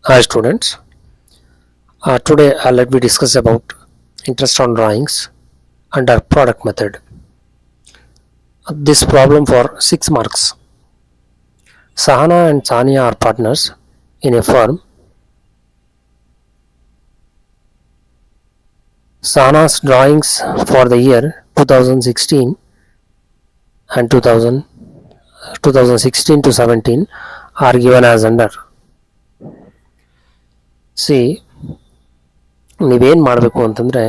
Hi students, today let me discuss about interest on drawings under product method. This problem for 6 marks. Sahana and Sania are partners in a firm. Sahana's drawings for the year 2016 and 2016 to 17 are given as under. See, ನೀವೇನು ಮಾಡಬೇಕು ಅಂತಂದರೆ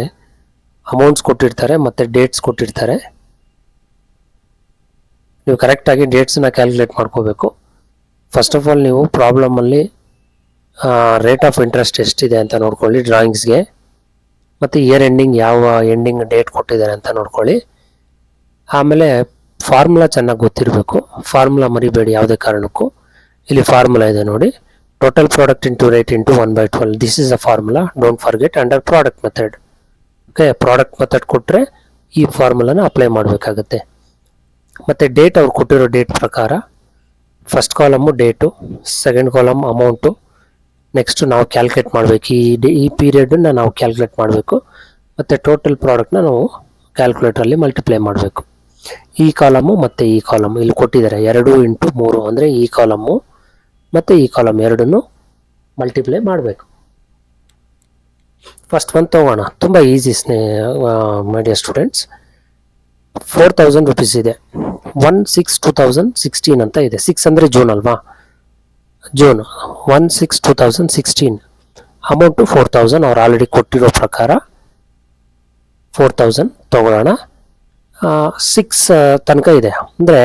amounts ಕೊಟ್ಟಿರ್ತಾರೆ ಮತ್ತು dates ಕೊಟ್ಟಿರ್ತಾರೆ. ನೀವು ಕರೆಕ್ಟಾಗಿ ಡೇಟ್ಸನ್ನ calculate ಮಾಡ್ಕೋಬೇಕು. First of all ನೀವು ಪ್ರಾಬ್ಲಮಲ್ಲಿ ರೇಟ್ ಆಫ್ ಇಂಟ್ರೆಸ್ಟ್ ಎಷ್ಟಿದೆ ಅಂತ ನೋಡ್ಕೊಳ್ಳಿ ಡ್ರಾಯಿಂಗ್ಸ್ಗೆ, ಮತ್ತು ಇಯರ್ ಎಂಡಿಂಗ್ ಯಾವ ಎಂಡಿಂಗ್ ಡೇಟ್ ಕೊಟ್ಟಿದ್ದಾರೆ ಅಂತ ನೋಡ್ಕೊಳ್ಳಿ. ಆಮೇಲೆ ಫಾರ್ಮುಲಾ ಚೆನ್ನಾಗಿ ಗೊತ್ತಿರಬೇಕು. ಫಾರ್ಮುಲಾ ಮರಿಬೇಡಿ ಯಾವುದೇ ಕಾರಣಕ್ಕೂ. ಇಲ್ಲಿ ಫಾರ್ಮುಲಾ ಇದೆ ನೋಡಿ, total product into rate into 1/12. This is a formula, don't forget, under product method. Okay, product method ಕೊಟ್ಟರೆ ಈ ಫಾರ್ಮುಲಾನ ಅಪ್ಲೈ ಮಾಡಬೇಕಾಗತ್ತೆ. ಮತ್ತು ಡೇಟ್ ಅವ್ರು ಕೊಟ್ಟಿರೋ ಡೇಟ್ ಪ್ರಕಾರ first column date, second column amount, next ನಾವು ಕ್ಯಾಲ್ಕುಲೇಟ್ ಮಾಡಬೇಕು. ಈ ಪೀರಿಯಡನ್ನ ನಾವು ಕ್ಯಾಲ್ಕುಲೇಟ್ ಮಾಡಬೇಕು, ಮತ್ತು ಟೋಟಲ್ ಪ್ರಾಡಕ್ಟ್ನ ನಾವು ಕ್ಯಾಲ್ಕುಲೇಟ್ರಲ್ಲಿ ಮಲ್ಟಿಪ್ಲೈ ಮಾಡಬೇಕು. ಈ ಕಾಲಮು ಮತ್ತು ಈ ಕಾಲಮು ಇಲ್ಲಿ ಕೊಟ್ಟಿದ್ದಾರೆ 2 ಇಂಟು 3, ಅಂದರೆ ಈ ಕಾಲಮ್ಮು ಮತ್ತು ಈ ಕಾಲಮ್ ಎರಡನ್ನು ಮಲ್ಟಿಪ್ಲೈ ಮಾಡಬೇಕು. ಫಸ್ಟ್ ಒಂದು ತೊಗೋಣ, ತುಂಬ easy my dear students. 4000 rupees ಇದೆ. 1/6/2016 ಅಂತ ಇದೆ. 6 ಅಂದರೆ ಜೂನ್ ಅಲ್ವಾ, ಜೂನ್ 1/6/2016. ಅಮೌಂಟು 4000 ಅವ್ರು ಆಲ್ರೆಡಿ ಕೊಟ್ಟಿರೋ ಪ್ರಕಾರ 4000 ತೊಗೊಳ್ಳೋಣ. 6 ತನಕ ಇದೆ, ಅಂದರೆ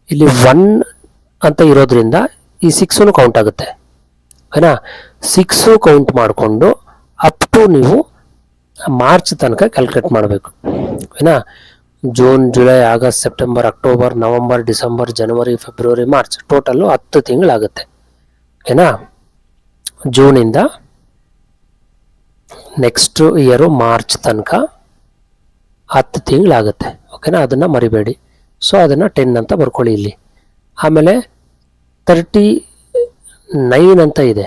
ಇಲ್ಲಿ 1 ಅಂತ ಇರೋದ್ರಿಂದ ಈ 6 ಕೌಂಟ್ ಆಗುತ್ತೆ. ಓಕೆನಾ, 6 ಕೌಂಟ್ ಮಾಡಿಕೊಂಡು ಅಪ್ ಟು ನೀವು ಮಾರ್ಚ್ ತನಕ ಕ್ಯಾಲ್ಕುಲೇಟ್ ಮಾಡಬೇಕು. ಓಕೆನಾ, June, July, August, September, October, November, December, ಜನವರಿ, ಫೆಬ್ರವರಿ, ಮಾರ್ಚ್, ಟೋಟಲ್ಲು 10 ತಿಂಗಳಾಗುತ್ತೆ. ಓಕೆನಾ, ಜೂನಿಂದ ನೆಕ್ಸ್ಟ್ ಇಯರು ಮಾರ್ಚ್ ತನಕ 10 ತಿಂಗಳಾಗುತ್ತೆ. ಓಕೆನಾ, ಅದನ್ನು ಮರಿಬೇಡಿ. ಸೊ ಅದನ್ನು 10 ಅಂತ ಬರ್ಕೊಳ್ಳಿ ಇಲ್ಲಿ. ಆಮೇಲೆ 39 ಅಂತ ಇದೆ.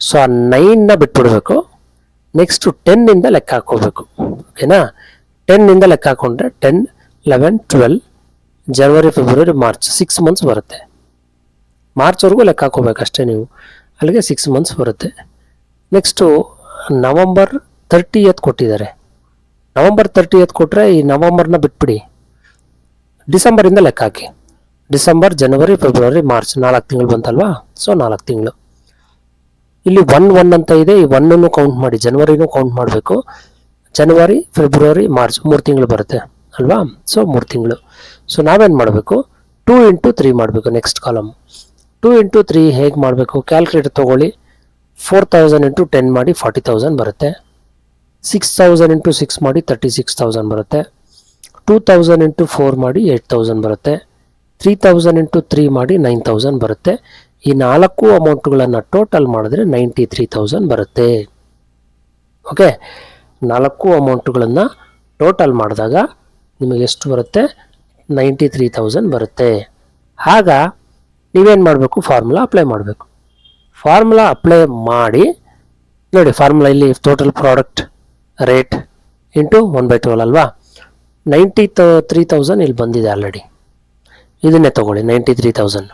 ಸೊ ಆ 9ನ ಬಿಟ್ಬಿಡ್ಬೇಕು. ನೆಕ್ಸ್ಟು 10ಇಂದ ಲೆಕ್ಕ ಹಾಕ್ಕೋಬೇಕು. ಓಕೆನಾ, 10ಇಂದ ಲೆಕ್ಕ ಹಾಕ್ಕೊಂಡ್ರೆ 10, 11, 12, ಜನವರಿ, ಫೆಬ್ರವರಿ, ಮಾರ್ಚ್, 6 ಮಂತ್ಸ್ ಬರುತ್ತೆ. ಮಾರ್ಚ್ವರೆಗೂ ಲೆಕ್ಕ ಹಾಕೋಬೇಕಷ್ಟೇ ನೀವು, ಅಲ್ಲಿಗೆ 6 ಮಂತ್ಸ್ ಬರುತ್ತೆ. ನೆಕ್ಸ್ಟು ನವಂಬರ್ 30th ಕೊಟ್ಟಿದ್ದಾರೆ. ನವಂಬರ್ 30th ಕೊಟ್ಟರೆ ಈ ನವಂಬರ್ನ ಬಿಟ್ಬಿಡಿ, ಡಿಸೆಂಬರಿಂದ ಲೆಕ್ಕ ಹಾಕಿ. ಡಿಸೆಂಬರ್, ಜನವರಿ, ಫೆಬ್ರವರಿ, ಮಾರ್ಚ್, 4 ತಿಂಗಳು ಬಂತಲ್ವಾ. ಸೊ 4 ತಿಂಗಳು. ಇಲ್ಲಿ 1 ಅಂತ ಇದೆ, ಈ 1 ಕೌಂಟ್ ಮಾಡಿ, ಜನವರಿನೂ ಕೌಂಟ್ ಮಾಡಬೇಕು. ಜನವರಿ, ಫೆಬ್ರವರಿ, ಮಾರ್ಚ್ 3 ತಿಂಗಳು ಬರುತ್ತೆ ಅಲ್ವಾ. ಸೊ 3 ತಿಂಗಳು. ಸೊ ನಾವೇನು ಮಾಡಬೇಕು, 2 ಇಂಟು 3 ಮಾಡಬೇಕು. ನೆಕ್ಸ್ಟ್ ಕಾಲಮ್ 2 ಇಂಟು 3 ಹೇಗೆ ಮಾಡಬೇಕು, ಕ್ಯಾಲ್ಕುಲೇಟರ್ ತೊಗೊಳ್ಳಿ. 4000 ಇಂಟು 10 ಮಾಡಿ 40,000 ಬರುತ್ತೆ. 6000 ಇಂಟು 6 ಮಾಡಿ 36,000 ಬರುತ್ತೆ. 2000 ಇಂಟು 4 ಮಾಡಿ 8000 ಬರುತ್ತೆ. 3000 ಇಂಟು 3 ಮಾಡಿ 9000 ಬರುತ್ತೆ. ಈ 4 ಅಮೌಂಟ್ಗಳನ್ನು ಟೋಟಲ್ ಮಾಡಿದ್ರೆ 93,000 ಬರುತ್ತೆ. ಓಕೆ, 4 ಅಮೌಂಟ್ಗಳನ್ನು ಟೋಟಲ್ ಮಾಡಿದಾಗ ನಿಮಗೆ ಎಷ್ಟು ಬರುತ್ತೆ, 93,000 ಬರುತ್ತೆ. ಆಗ ನೀವೇನು ಮಾಡಬೇಕು, ಫಾರ್ಮುಲಾ ಅಪ್ಲೈ ಮಾಡಬೇಕು. ಫಾರ್ಮುಲಾ ಅಪ್ಲೈ ಮಾಡಿ ನೋಡಿ, ಫಾರ್ಮುಲಾ ಇಲ್ಲಿ ಟೋಟಲ್ ಪ್ರಾಡಕ್ಟ್ ರೇಟ್ ಇಂಟು 1/12 ಅಲ್ವಾ. 93,000 ಇಲ್ಲಿ ಬಂದಿದೆ ಆಲ್ರೆಡಿ. ಇದನ್ನೇ ತೊಗೊಳ್ಳಿ, 93,000.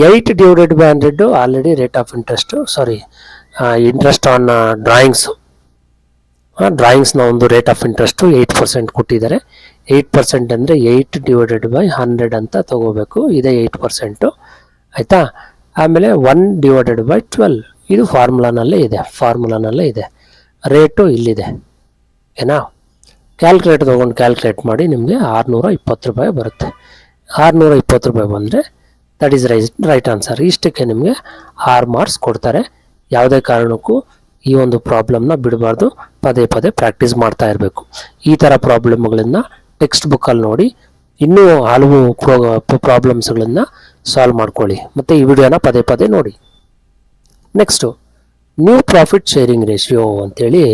8 divided by 100 already rate of interest, sorry interest on drawings. ಡ್ರಾಯಿಂಗ್ಸ್ನ ಒಂದು ರೇಟ್ ಆಫ್ ಇಂಟ್ರೆಸ್ಟು 8% ಕೊಟ್ಟಿದ್ದಾರೆ. 8% ಅಂದರೆ 8 ಡಿವೈಡೆಡ್ ಬೈ 100 ಅಂತ ತೊಗೋಬೇಕು. ಇದೇ 8%, ಆಯಿತಾ. ಆಮೇಲೆ 1 ಡಿವೈಡೆಡ್ ಬೈ 12, ಇದು ಫಾರ್ಮುಲಾನಲ್ಲೇ ಇದೆ. ರೇಟು ಇಲ್ಲಿದೆ. ಏನಾ, ಕ್ಯಾಲ್ಕುಲೇಟರ್ ತೊಗೊಂಡು ಕ್ಯಾಲ್ಕುಲೇಟ್ ಮಾಡಿ, ನಿಮಗೆ 620 ರೂಪಾಯಿ ಬರುತ್ತೆ. 620 ರೂಪಾಯಿ ಬಂದರೆ ದಟ್ ಈಸ್ ರೈಟ್ ಆನ್ಸರ್. ಇಷ್ಟಕ್ಕೆ ನಿಮಗೆ 6 ಮಾರ್ಕ್ಸ್ ಕೊಡ್ತಾರೆ. ಯಾವುದೇ ಕಾರಣಕ್ಕೂ ಈ ಒಂದು ಪ್ರಾಬ್ಲಮ್ನ ಬಿಡಬಾರ್ದು, ಪದೇ ಪದೇ ಪ್ರಾಕ್ಟೀಸ್ ಮಾಡ್ತಾ ಇರಬೇಕು. ಈ ಥರ ಪ್ರಾಬ್ಲಮ್ಗಳನ್ನು ಟೆಕ್ಸ್ಟ್ ಬುಕ್ಕಲ್ಲಿ ನೋಡಿ ಇನ್ನೂ ಹಲವು ಪ್ರಾಬ್ಲಮ್ಸ್ಗಳನ್ನು ಸಾಲ್ವ್ ಮಾಡ್ಕೊಳ್ಳಿ, ಮತ್ತು ಈ ವಿಡಿಯೋನ ಪದೇ ಪದೇ ನೋಡಿ. Next new profit sharing ratio ಅಂತೇಳಿ,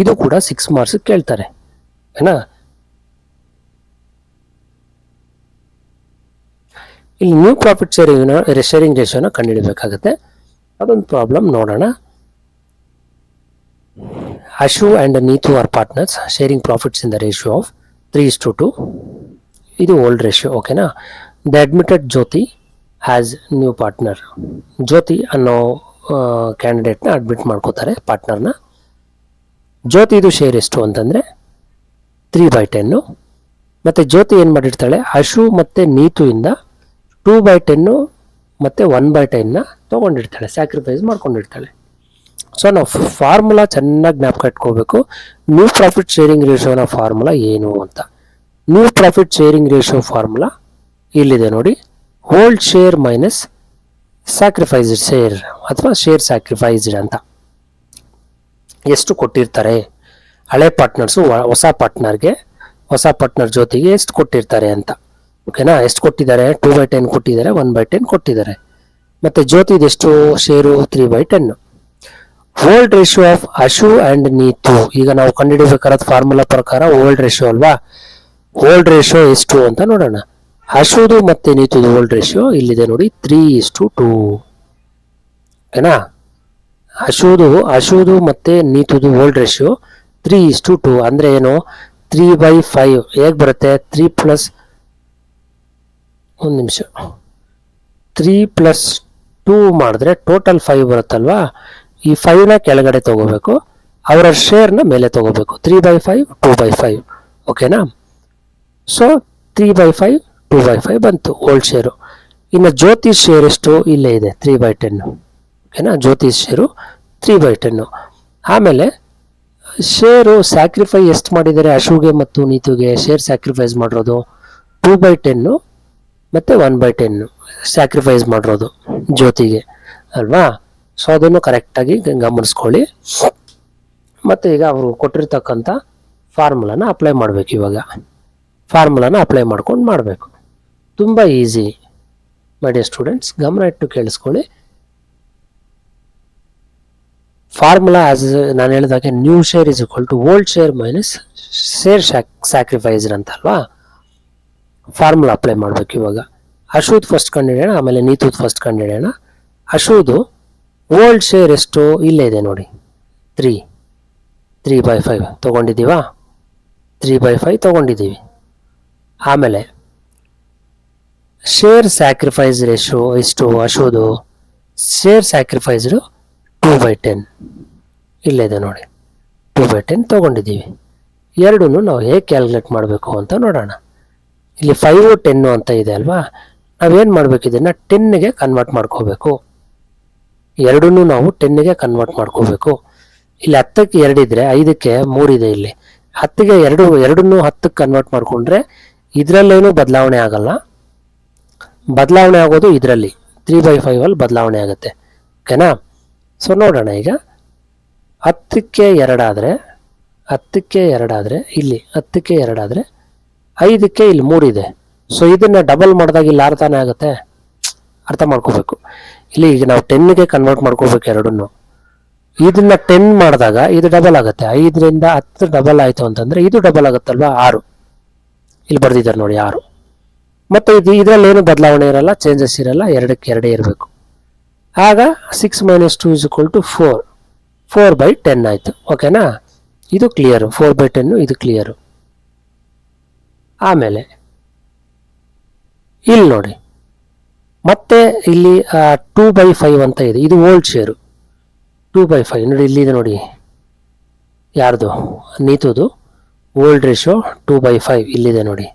ಇದು ಕೂಡ 6 ಮಾರ್ಕ್ಸ್ ಕೇಳ್ತಾರೆ. ಏನಾ, ಇಲ್ಲಿ ನ್ಯೂ ಪ್ರಾಫಿಟ್ ಶೇರಿಂಗ್ ರೇಷಿಯೋನ ಕಂಡುಹಿಡಬೇಕಾಗುತ್ತೆ. ಅದೊಂದು ಪ್ರಾಬ್ಲಮ್ ನೋಡೋಣ. Ashu and Neetu are partners sharing profits in the ratio of 3:2. ಇದು ಓಲ್ಡ್ ರೇಷಿಯೋ, ಓಕೆನಾ. The admitted Jyoti has new partner. Jyoti ಅನ್ನೋ ಕ್ಯಾಂಡಿಡೇಟ್ನ ಅಡ್ಮಿಟ್ ಮಾಡ್ಕೋತಾರೆ, ಪಾರ್ಟ್ನರ್ನ. ಜ್ಯೋತಿದು ಶೇರ್ ಎಷ್ಟು ಅಂತಂದರೆ 3/10. ಮತ್ತು ಜ್ಯೋತಿ ಏನು ಮಾಡಿರ್ತಾಳೆ, ಅಶು ಮತ್ತು ನೀತು ಇಂದ 2/10 ಮತ್ತು 1/10ನ ತೊಗೊಂಡಿರ್ತಾಳೆ, ಸ್ಯಾಕ್ರಿಫೈಸ್ ಮಾಡ್ಕೊಂಡಿರ್ತಾಳೆ. ಸೊ ನಾವು ಫಾರ್ಮುಲಾ ಚೆನ್ನಾಗಿ ಜ್ಞಾಪಕ ಇಟ್ಕೋಬೇಕು. ನ್ಯೂ ಪ್ರಾಫಿಟ್ ಶೇರಿಂಗ್ ರೇಷಿಯೋನ ಫಾರ್ಮುಲಾ ಏನು ಅಂತ. New profit sharing ratio formula ಇಲ್ಲಿದೆ ನೋಡಿ. Old share minus sacrificed share ಅಥವಾ ಶೇರ್ ಸ್ಯಾಕ್ರಿಫೈಸ್ಡ್ ಅಂತ. ಎಷ್ಟು ಕೊಟ್ಟಿರ್ತಾರೆ ಹಳೆ ಪಾರ್ಟ್ನರ್ಸು ಹೊಸ ಪಾರ್ಟ್ನರ್ ಜೊತೆಗೆ ಎಷ್ಟು ಕೊಟ್ಟಿರ್ತಾರೆ ಅಂತ, ಓಕೆನಾ. ಎಷ್ಟು ಕೊಟ್ಟಿದ್ದಾರೆ, 2/10 ಕೊಟ್ಟಿದ್ದಾರೆ, 1/10 ಕೊಟ್ಟಿದ್ದಾರೆ. ಮತ್ತು ಜ್ಯೋತಿದೆಷ್ಟು share 3/10. Old ratio of Ashu and Neetu. ಈಗ ನಾವು ಕಂಡುಹಿಡಬೇಕಾದ ಫಾರ್ಮುಲಾ ಪ್ರಕಾರ ಓಲ್ಡ್ ರೇಷಿಯೋ ಅಲ್ವಾ. ಓಲ್ಡ್ ರೇಷಿಯೋ ಎಷ್ಟು ಅಂತ ನೋಡೋಣ. ಅಶುದು ಮತ್ತು ನೀತುದು ಓಲ್ಡ್ ರೇಷಿಯೋ ಇಲ್ಲಿದೆ ನೋಡಿ, 3:2. ಓಕೆನಾ. ಅಶುದು ಮತ್ತು ನೀತುದು ಓಲ್ಡ್ ರೇಷಿಯೋ 3:2. ಅಂದರೆ ಏನು, 3/5 ಹೇಗೆ ಬರುತ್ತೆ, 3 + 2 ಮಾಡಿದ್ರೆ ಟೋಟಲ್ 5 ಬರುತ್ತಲ್ವಾ. ಈ 5ನ ಕೆಳಗಡೆ ತಗೋಬೇಕು, ಅವರ ಶೇರ್ನ ಮೇಲೆ ತಗೋಬೇಕು. 3/5 2/5, ಓಕೆನಾ. ಸೊ 3/5 2/5 ಬಂತು ಓಲ್ಡ್ ಶೇರು. ಇನ್ನು ಜ್ಯೋತಿ ಶೇರ್ ಎಷ್ಟು, ಇಲ್ಲೇ ಇದೆ 3/10, ಓಕೆನಾ. ಜ್ಯೋತಿ ಶೇರು 3/10. ಆಮೇಲೆ ಶೇರು ಸ್ಯಾಕ್ರಿಫೈ ಎಷ್ಟು ಮಾಡಿದ್ದಾರೆ, ಅಶುಗೆ ಮತ್ತು ನೀತುಗೆ ಶೇರ್ ಸ್ಯಾಕ್ರಿಫೈಸ್ ಮಾಡಿರೋದು 2/10 ಮತ್ತು 1/10 ಸ್ಯಾಕ್ರಿಫೈಸ್ ಮಾಡಿರೋದು ಜ್ಯೋತಿಗೆ ಅಲ್ವಾ. ಸೊ ಅದನ್ನು ಕರೆಕ್ಟಾಗಿ ಗಮನಿಸ್ಕೊಳ್ಳಿ. ಮತ್ತು ಈಗ ಅವರು ಕೊಟ್ಟಿರ್ತಕ್ಕಂಥ ಫಾರ್ಮುಲಾನ ಅಪ್ಲೈ ಮಾಡಬೇಕು. ಇವಾಗ ಫಾರ್ಮುಲಾನ ಅಪ್ಲೈ ಮಾಡ್ಕೊಂಡು ಮಾಡಬೇಕು. ತುಂಬ ಈಸಿ ಮೈ ಡಿಯರ್ ಸ್ಟೂಡೆಂಟ್ಸ್, ಗಮನ ಇಟ್ಟು ಕೇಳಿಸ್ಕೊಳ್ಳಿ. ಫಾರ್ಮುಲಾ ಆಸ್ ನಾನು ಹೇಳಿದಾಗೆ new share is equal to old share minus share sacrificed ಅಂತ ಅಲ್ವಾ. ಫಾರ್ಮುಲಾ ಅಪ್ಲೈ ಮಾಡಬೇಕು. ಇವಾಗ ಅಶುದ್ ಫಸ್ಟ್ ಕಂಡುಹಿಡಿಯೋಣ, ಆಮೇಲೆ ನೀತುದ್ ಫಸ್ಟ್ ಕಂಡುಹಿಡಿಯೋಣ. ಅಶುದು ಓಲ್ಡ್ ಶೇರ್ ಎಷ್ಟು, ಇಲ್ಲೇ ಇದೆ ನೋಡಿ, 3/5 ತೊಗೊಂಡಿದ್ದೀವಾ, 3/5 ತೊಗೊಂಡಿದ್ದೀವಿ. ಆಮೇಲೆ ಶೇರ್ ಸ್ಯಾಕ್ರಿಫೈಸ್ ರೇಷಿಯೋ ಎಷ್ಟು, ಅಶುದು ಶೇರ್ ಸ್ಯಾಕ್ರಿಫೈಸ್ಡು 2/10 ಇಲ್ಲಿದೆ ನೋಡಿ, 2/10 ತೊಗೊಂಡಿದ್ದೀವಿ. ಎರಡನ್ನೂ ನಾವು ಹೇಗೆ ಕ್ಯಾಲ್ಕುಲೇಟ್ ಮಾಡಬೇಕು ಅಂತ ನೋಡೋಣ. ಇಲ್ಲಿ 5 10 ಅಂತ ಇದೆ ಅಲ್ವಾ. ನಾವೇನು ಮಾಡಬೇಕು, ಇದನ್ನು 10ಗೆ ಕನ್ವರ್ಟ್ ಮಾಡ್ಕೋಬೇಕು. ಎರಡನ್ನೂ ನಾವು 10ಗೆ ಕನ್ವರ್ಟ್ ಮಾಡ್ಕೋಬೇಕು. ಇಲ್ಲಿ 10ಕ್ಕೆ 2 ಇದ್ದರೆ 5ಕ್ಕೆ 3 ಇದೆ. ಇಲ್ಲಿ 10ಗೆ ಎರಡನ್ನೂ 10ಕ್ಕೆ ಕನ್ವರ್ಟ್ ಮಾಡಿಕೊಂಡ್ರೆ ಇದರಲ್ಲೇನೂ ಬದಲಾವಣೆ ಆಗಲ್ಲ. ಬದಲಾವಣೆ ಆಗೋದು ಇದರಲ್ಲಿ 3/5 ಬದಲಾವಣೆ ಆಗುತ್ತೆ, ಓಕೆನಾ. ಸೊ ನೋಡೋಣ ಈಗ 10ಕ್ಕೆ 2 ಆದರೆ ಇಲ್ಲಿ 10ಕ್ಕೆ 2 ಆದರೆ 5ಕ್ಕೆ ಇಲ್ಲಿ 3 ಇದೆ. ಸೊ ಇದನ್ನು ಡಬಲ್ ಮಾಡಿದಾಗ ಇಲ್ಲಿ 6 ತಾನೇ ಆಗುತ್ತೆ. ಅರ್ಥ ಮಾಡ್ಕೋಬೇಕು. ಇಲ್ಲಿ ಈಗ ನಾವು 10ಗೆ ಕನ್ವರ್ಟ್ ಮಾಡ್ಕೋಬೇಕು ಎರಡನ್ನು. ಇದನ್ನ 10 ಮಾಡಿದಾಗ ಇದು ಡಬಲ್ ಆಗುತ್ತೆ. 5ರಿಂದ 10 ಡಬಲ್ ಆಯಿತು ಅಂತಂದರೆ ಇದು ಡಬಲ್ ಆಗುತ್ತಲ್ವಾ, 6. ಇಲ್ಲಿ ಬರ್ದಿದ್ದಾರೆ ನೋಡಿ 6. ಮತ್ತು ಇದರಲ್ಲಿ ಏನು ಬದಲಾವಣೆ ಇರಲ್ಲ, ಚೇಂಜಸ್ ಇರಲ್ಲ, 2ಕ್ಕೆ 2 ಇರಬೇಕು. ಆಗ 6 - 2 = 4. 4/10 ಆಯಿತು, ಓಕೆನಾ. ಇದು ಕ್ಲಿಯರು, 4/10 ಇದು ಕ್ಲಿಯರು. ಆಮೇಲೆ ಇಲ್ಲಿ ನೋಡಿ, ಮತ್ತೆ ಇಲ್ಲಿ 2/5 ಅಂತ ಇದೆ. ಇದು ಓಲ್ಡ್ ಶೇರು 2/5 ನೋಡಿ, ಇಲ್ಲಿದೆ ನೋಡಿ, ಯಾರ್ದು, ನೀತುದು ಓಲ್ಡ್ ರೇಷಿಯೋ 2/5 ಇಲ್ಲಿದೆ ನೋಡಿ,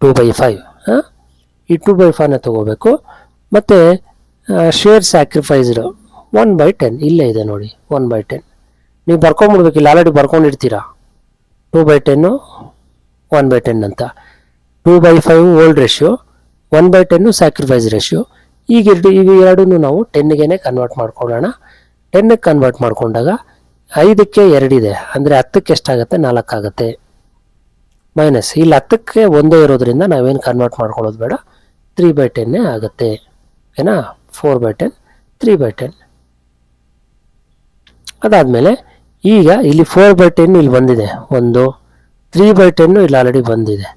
2/5. ಈ 2/5ನ ತಗೋಬೇಕು. ಮತ್ತು ಶೇರ್ ಸ್ಯಾಕ್ರಿಫೈಸ್ಡ್ 1/10 ಇಲ್ಲೇ ಇದೆ ನೋಡಿ, 1/10 ನೀವು ಬರ್ಕೊಂಬಿಡ್ಬೇಕು. ಇಲ್ಲಿ ಆಲ್ರೆಡಿ ಬರ್ಕೊಂಡಿರ್ತೀರಾ 2/10 1/10 ಅಂತ. 2/5 ಓಲ್ಡ್ ರೇಷಿಯೋ, 1/10 ಸ್ಯಾಕ್ರಿಫೈಸ್ ರೇಷಿಯೋ. ಈಗ ಎರಡನ್ನೂ ನಾವು 10ಗೆ ಕನ್ವರ್ಟ್ ಮಾಡ್ಕೊಳ್ಳೋಣ. 10ಕ್ಕೆ ಕನ್ವರ್ಟ್ ಮಾಡ್ಕೊಂಡಾಗ 5ಕ್ಕೆ 2 ಇದೆ, ಅಂದರೆ 10ಕ್ಕೆ ಎಷ್ಟಾಗುತ್ತೆ, 4 ಆಗುತ್ತೆ. ಮೈನಸ್ ಇಲ್ಲಿ 10ಕ್ಕೆ 1 ಇರೋದ್ರಿಂದ ನಾವೇನು ಕನ್ವರ್ಟ್ ಮಾಡ್ಕೊಳ್ಳೋದು ಬೇಡ, 3/10 ಆಗುತ್ತೆ, ಓಕೆನಾ. 4/10 3/10. ಅದಾದಮೇಲೆ ಈಗ ಇಲ್ಲಿ 4/10 ಇಲ್ಲಿ ಬಂದಿದೆ, 1 3/10 ಇಲ್ಲಿ ಆಲ್ರೆಡಿ ಬಂದಿದೆ.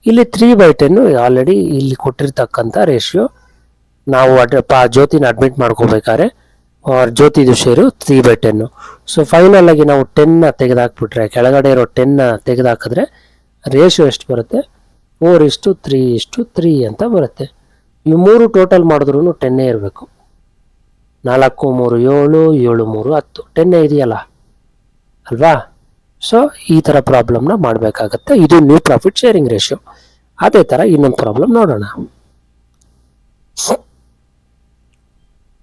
ಇಲ್ಲಿ 3/10 ಆಲ್ರೆಡಿ ಇಲ್ಲಿ ಕೊಟ್ಟಿರ್ತಕ್ಕಂಥ ರೇಷಿಯೋ. ನಾವು ಜ್ಯೋತಿನ ಅಡ್ಮಿಟ್ ಮಾಡ್ಕೋಬೇಕಾದ್ರೆ ಜ್ಯೋತಿದು ಶೇರು 3/10. ಸೊ ಫೈನಲ್ ಆಗಿ ನಾವು 10 ತೆಗೆದಾಕ್ಬಿಟ್ರೆ, ಕೆಳಗಡೆ ಇರೋ 10 ತೆಗೆದಾಕಿದ್ರೆ ರೇಷಿಯೋ ಎಷ್ಟು ಬರುತ್ತೆ? 4:3:3 ಅಂತ ಬರುತ್ತೆ. ಇವು ಮೂರು ಟೋಟಲ್ ಮಾಡಿದ್ರೂ 10 ಇರಬೇಕು. 4, 3, 7, 7, 3, 10 10 ಇದೆಯಲ್ಲ ಅಲ್ವಾ? ಸೊ ಈ ಥರ ಪ್ರಾಬ್ಲಮ್ನ ಮಾಡಬೇಕಾಗತ್ತೆ. ಇದು ನ್ಯೂ ಪ್ರಾಫಿಟ್ ಶೇರಿಂಗ್ ರೇಷಿಯೋ. ಅದೇ ಥರ ಇನ್ನೊಂದು ಪ್ರಾಬ್ಲಮ್ ನೋಡೋಣ.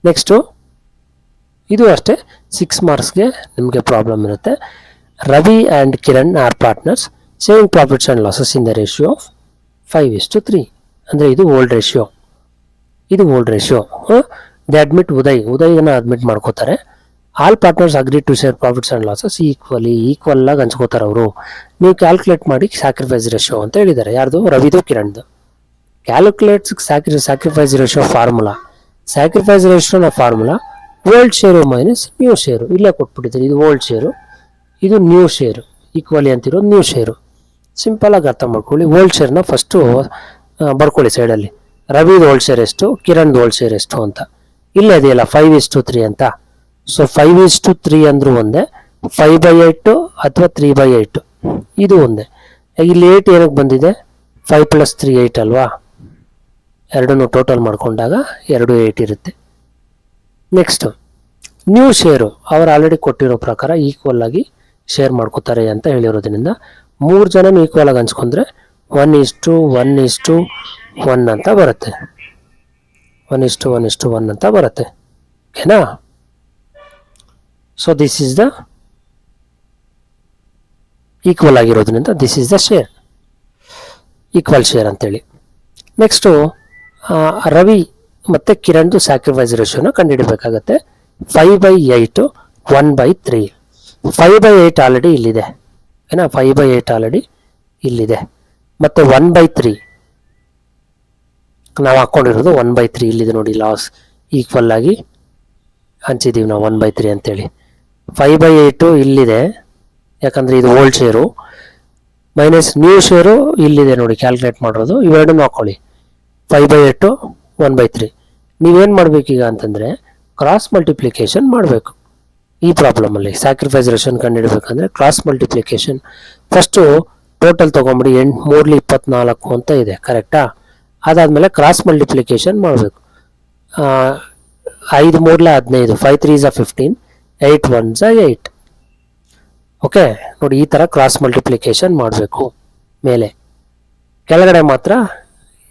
ನೆಕ್ಸ್ಟು ಇದು ಅಷ್ಟೇ 6 ಮಾರ್ಕ್ಸ್ಗೆ ನಿಮಗೆ ಪ್ರಾಬ್ಲಮ್ ಇರುತ್ತೆ. Ravi and Kiran are partners saving profits and losses in the ratio of 5:3. ಅಂದರೆ ಇದು ಓಲ್ಡ್ ರೇಷಿಯೋ. ದೇ ಅಡ್ಮಿಟ್ ಉದಯನ ಅಡ್ಮಿಟ್ ಮಾಡ್ಕೋತಾರೆ. All partners agree to share profits and losses equal ಆಗಿ ಹಂಚ್ಕೋತಾರೆ ಅವರು. ನೀವು ಕ್ಯಾಲ್ಕುಲೇಟ್ ಮಾಡಿ ಸ್ಯಾಕ್ರಿಫೈಸ್ ರೇಷಿಯೋ ಅಂತ ಹೇಳಿದ್ದಾರೆ. ಯಾರ್ದು? ರವಿದು, ಕಿರಣ್ದು. Calculates sacrifice ratio formula. Sacrifice ರೇಷಿಯೋನ formula old share minus new share. ಇಲ್ಲೇ ಕೊಟ್ಬಿಟ್ಟಿದ್ದಾರೆ. ಇದು ಓಲ್ಡ್ ಶೇರು, ಇದು ನ್ಯೂ ಶೇರು. ಈಕ್ವಲಿ ಅಂತಿರೋದು ನ್ಯೂ ಶೇರು. ಸಿಂಪಲ್ ಆಗಿ ಅರ್ಥ ಮಾಡ್ಕೊಳ್ಳಿ. ಓಲ್ಡ್ ಶೇರ್ನ ಫಸ್ಟು ಬರ್ಕೊಳ್ಳಿ ಸೈಡಲ್ಲಿ. ರವಿದು ಓಲ್ಡ್ ಶೇರ್ ಎಷ್ಟು, ಕಿರಣ್ದು ಓಲ್ಡ್ ಶೇರ್ ಎಷ್ಟು ಅಂತ. ಇಲ್ಲೇ ಇದೆಯಲ್ಲ 5:3 ಅಂತ. ಸೊ 5:3 ಅಂದ್ರೂ ಒಂದೇ, 5/8 ಅಥವಾ 3/8 ಇದು ಒಂದೇ. ಇಲ್ಲಿ 8 ಏನಕ್ಕೆ ಬಂದಿದೆ? 5 + 3 8 ಅಲ್ವಾ? ಎರಡನ್ನೂ ಟೋಟಲ್ ಮಾಡ್ಕೊಂಡಾಗ 2 8 ಇರುತ್ತೆ. ನೆಕ್ಸ್ಟ್ ನ್ಯೂ ಶೇರು ಅವರು ಆಲ್ರೆಡಿ ಕೊಟ್ಟಿರೋ ಪ್ರಕಾರ ಈಕ್ವಲ್ ಆಗಿ ಶೇರ್ ಮಾಡ್ಕೋತಾರೆ ಅಂತ ಹೇಳಿರೋದ್ರಿಂದ 3 ಜನನೂ ಈಕ್ವಲ್ ಆಗಿ ಹಂಚ್ಕೊಂಡ್ರೆ 1:1:1 ಅಂತ ಬರುತ್ತೆ. 1:1:1 ಅಂತ ಬರುತ್ತೆ. ಓಕೆನಾ? So this is the equal ಆಗಿರೋದ್ರಿಂದ this is the share, equal share ಅಂತೇಳಿ. ನೆಕ್ಸ್ಟು ರವಿ ಮತ್ತು ಕಿರಣ್ದು ಸ್ಯಾಕ್ರಿಫೈಸ್ ರೇಷಿಯೋನ ಕಂಡುಹಿಡಬೇಕಾಗತ್ತೆ. 5/8 1/3. 5/8 ಆಲ್ರೆಡಿ ಇಲ್ಲಿದೆ ಏನಾ? 5/8 ಆಲ್ರೆಡಿ ಇಲ್ಲಿದೆ. ಮತ್ತು 1/3 ನಾವು ಹಾಕ್ಕೊಂಡಿರೋದು 1/3 ಇಲ್ಲಿದೆ ನೋಡಿ. ಲಾಸ್ ಈಕ್ವಲ್ ಆಗಿ ಹಂಚಿದ್ದೀವಿ ನಾವು 1/3 ಅಂತೇಳಿ. 5/8 ಇಲ್ಲಿದೆ, ಯಾಕಂದರೆ ಇದು old share, minus new share ಇಲ್ಲಿದೆ ನೋಡಿ. ಕ್ಯಾಲ್ಕುಲೇಟ್ ಮಾಡಿರೋದು ಇವೆರಡನ್ನೂ ಹಾಕ್ಕೊಳ್ಳಿ. 5/8 1/3. ನೀವೇನು ಮಾಡಬೇಕೀಗ ಅಂತಂದರೆ ಕ್ರಾಸ್ ಮಲ್ಟಿಪ್ಲಿಕೇಶನ್ ಮಾಡಬೇಕು. ಈ ಪ್ರಾಬ್ಲಮಲ್ಲಿ ಸ್ಯಾಕ್ರಿಫೈಸ್ ರೇಷನ್ ಕಂಡುಹಿಡಬೇಕಂದ್ರೆ ಕ್ರಾಸ್ ಮಲ್ಟಿಪ್ಲಿಕೇಶನ್. ಫಸ್ಟು ಟೋಟಲ್ ತೊಗೊಂಬಿಡಿ. 8 3 24 ಅಂತ ಇದೆ, ಕರೆಕ್ಟಾ? ಅದಾದಮೇಲೆ ಕ್ರಾಸ್ ಮಲ್ಟಿಪ್ಲಿಕೇಶನ್ ಮಾಡಬೇಕು. 5 3 15, 5 3 15, 8 1 8. ಓಕೆ ನೋಡಿ, ಈ ಥರ ಕ್ರಾಸ್ ಮಲ್ಟಿಪ್ಲಿಕೇಶನ್ ಮಾಡಬೇಕು. ಮೇಲೆ ಕೆಳಗಡೆ ಮಾತ್ರ